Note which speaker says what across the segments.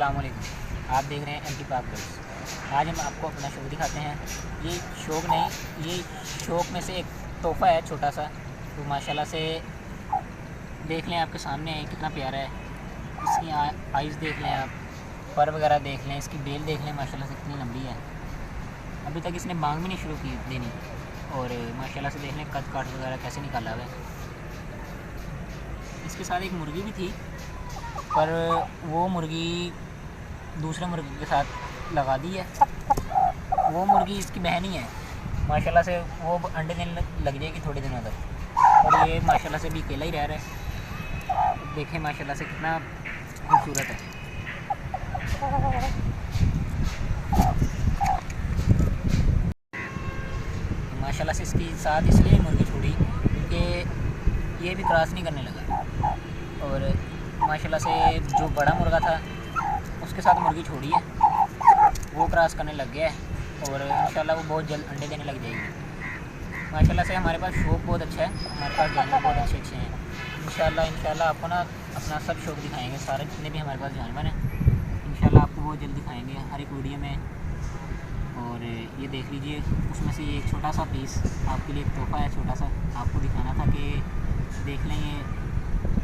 Speaker 1: अस्सलाम वालेकुम। आप देख रहे हैं एमपी पाक ब्लॉग्स। आज हम आपको अपना शौक दिखाते हैं। ये शौक नहीं, ये शौक में से एक तोहफ़ा है छोटा सा। तो माशाल्लाह से देख लें, आपके सामने है, कितना प्यारा है। इसकी आइज़ देख लें आप, पर वगैरह देख लें, इसकी बेल देख लें, माशाल्लाह से कितनी लंबी है। अभी तक इसने बांग भी नहीं शुरू की देनी। और माशाल्लाह से देख लें कद काट वगैरह कैसे निकाला हुआ है। इसके साथ एक मुर्गी भी थी, पर वो मुर्गी दूसरे मुर्गी के साथ लगा दी है। वो मुर्गी इसकी बहन ही है। माशाल्लाह से वो अंडे देने लग जाएगी थोड़े दिनों तक। और ये माशाल्लाह से भी अकेला ही रह रहा है। देखें माशाल्लाह से कितना खूबसूरत है। माशाल्लाह से इसके साथ इसलिए मुर्गी छोड़ी क्योंकि ये भी क्रॉस नहीं करने लगा। और माशाल्लाह से जो बड़ा मुर्गा था उसके साथ मुर्गी छोड़ी है, वो क्रॉस करने लग गया है। और इंशाल्लाह वो बहुत जल्द अंडे देने लग जाएगी। माशाल्लाह से हमारे पास शौक बहुत अच्छा है, हमारे पास जानवर बहुत अच्छे अच्छे हैं। इंशाल्लाह आपको ना अपना सब शौक दिखाएंगे, सारे जितने भी हमारे पास जानवर हैं इंशाल्लाह आपको बहुत जल्द दिखाएंगे हर एक वीडियो में। और ये देख लीजिए, उसमें से ये एक छोटा सा पीस आपके लिए एक तोहफ़ा है, छोटा सा आपको दिखाना था कि देख लें। ये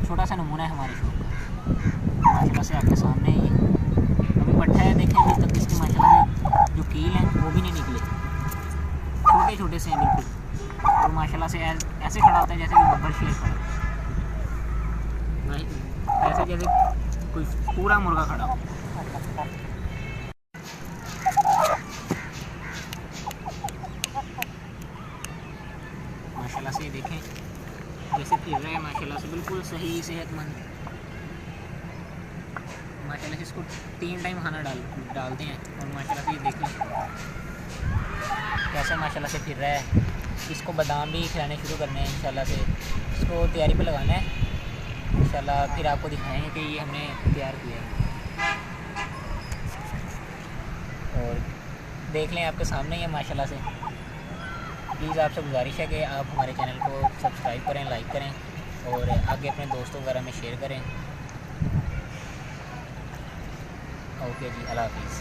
Speaker 1: छोटा सा नमूना है हमारे शौक का। माशाल्लाह से आपके सामने ही अभी पट्टा है, देखें अभी तक इसकी माशाल्लाह से जो कील हैं वो भी नहीं निकले, छोटे छोटे से हैं बिल्कुल। और माशाल्लाह से ऐसे खड़ा होता है जैसे कोई बब्बर शेर खड़ा, ऐसे जैसे कोई पूरा मुर्गा खड़ा हो। माशाल्लाह से देखें जैसे फिर रहे हैं, माशाल्लाह से बिल्कुल सही सेहतमंद। माशाल्लाह से इसको 3 टाइम खाना डालते हैं। और माशाल्लाह से ये देखें कैसे माशाल्लाह से फिर रहा है। इसको बादाम भी खिलाने शुरू करने हैं इंशाल्लाह से, इसको तैयारी पे लगाना है इंशाल्लाह। फिर आपको दिखाएंगे कि ये हमने तैयार किया है। और देख लें आपके सामने ही है माशाल्लाह से। प्लीज़ आपसे गुजारिश है कि आप हमारे चैनल को सब्सक्राइब करें, लाइक करें और आगे अपने दोस्तों वगैरह में शेयर करें। ओके जी, अल्लाह हाफिज़।